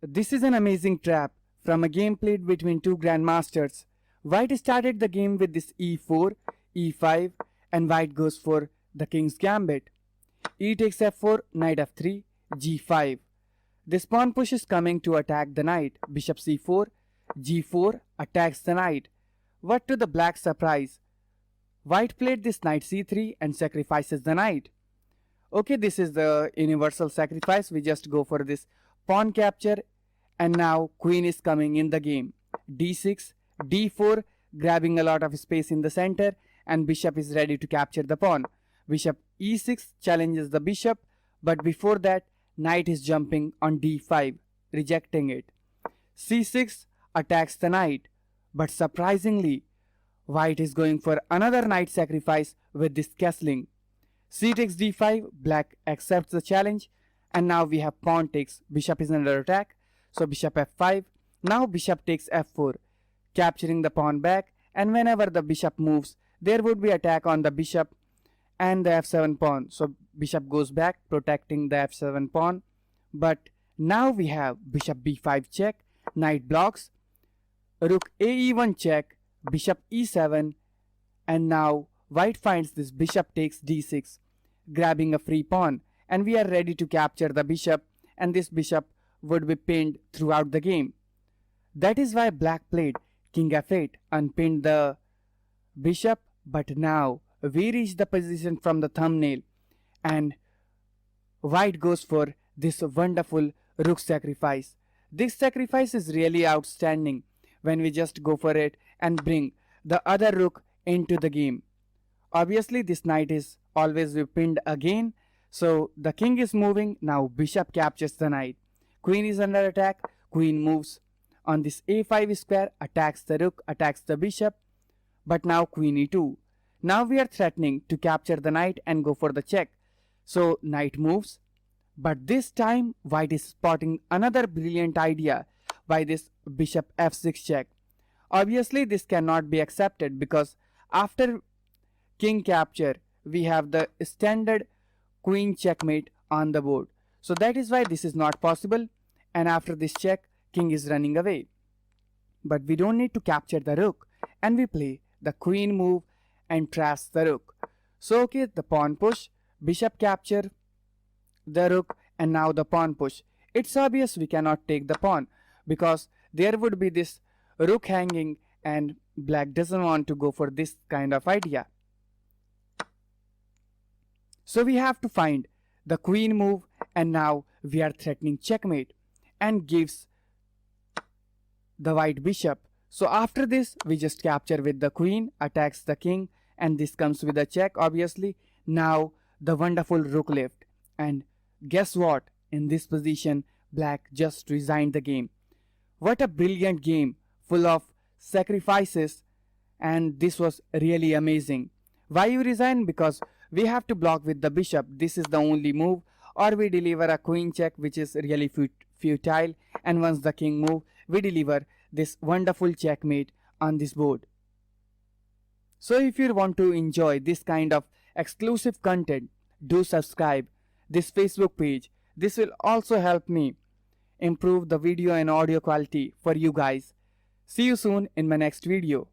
This is an amazing trap from a game played between two grandmasters. White started the game with this e4, e5 and white goes for the king's gambit. E takes f4, knight f3, g5. This pawn push is coming to attack the knight. Bishop c4, g4 attacks the knight. What to the black surprise? White played this knight c3 and sacrifices the knight. Okay, this is the universal sacrifice. We just go for this pawn capture and now queen is coming in the game. d6, d4 grabbing a lot of space in the center and bishop is ready to capture the pawn. Bishop e6 challenges the bishop, but before that knight is jumping on d5 rejecting it. c6 attacks the knight, but surprisingly white is going for another knight sacrifice with this castling. C takes d5, black accepts the challenge and now we have pawn takes, bishop is under attack, so bishop f5, now bishop takes f4, capturing the pawn back, and whenever the bishop moves there would be attack on the bishop and the f7 pawn, so bishop goes back protecting the f7 pawn, but now we have bishop b5 check, knight blocks, rook ae1 check, bishop e7, and now white finds this bishop takes d6, grabbing a free pawn, and we are ready to capture the bishop, and this bishop would be pinned throughout the game. That is why black played king f8, unpinned the bishop, but now we reach the position from the thumbnail, and white goes for this wonderful rook sacrifice. This sacrifice is really outstanding when we just go for it and bring the other rook into the game. Obviously this knight is always pinned again, so the king is moving, now bishop captures the knight. Queen is under attack, queen moves on this a5 square, attacks the rook, attacks the bishop, but now queen e2. Now we are threatening to capture the knight and go for the check. So knight moves, but this time white is spotting another brilliant idea by this bishop f6 check. Obviously this cannot be accepted because after king capture we have the standard queen checkmate on the board. So that is why this is not possible, and after this check king is running away. But we don't need to capture the rook and we play the queen move and trash the rook. So okay, the pawn push, bishop capture the rook, and now the pawn push. It's obvious we cannot take the pawn because there would be this rook hanging and black doesn't want to go for this kind of idea. So we have to find the queen move, and now we are threatening checkmate and gives the white bishop. So after this we just capture with the queen, attacks the king, and this comes with a check obviously. Now the wonderful rook left, and guess what, in this position black just resigned the game. What a brilliant game full of sacrifices, and this was really amazing. Why you resign? Because we have to block with the bishop. This is the only move, or we deliver a queen check which is really futile, and once the king move we deliver this wonderful checkmate on this board. So if you want to enjoy this kind of exclusive content, do subscribe this Facebook page. This will also help me improve the video and audio quality for you guys. See you soon in my next video.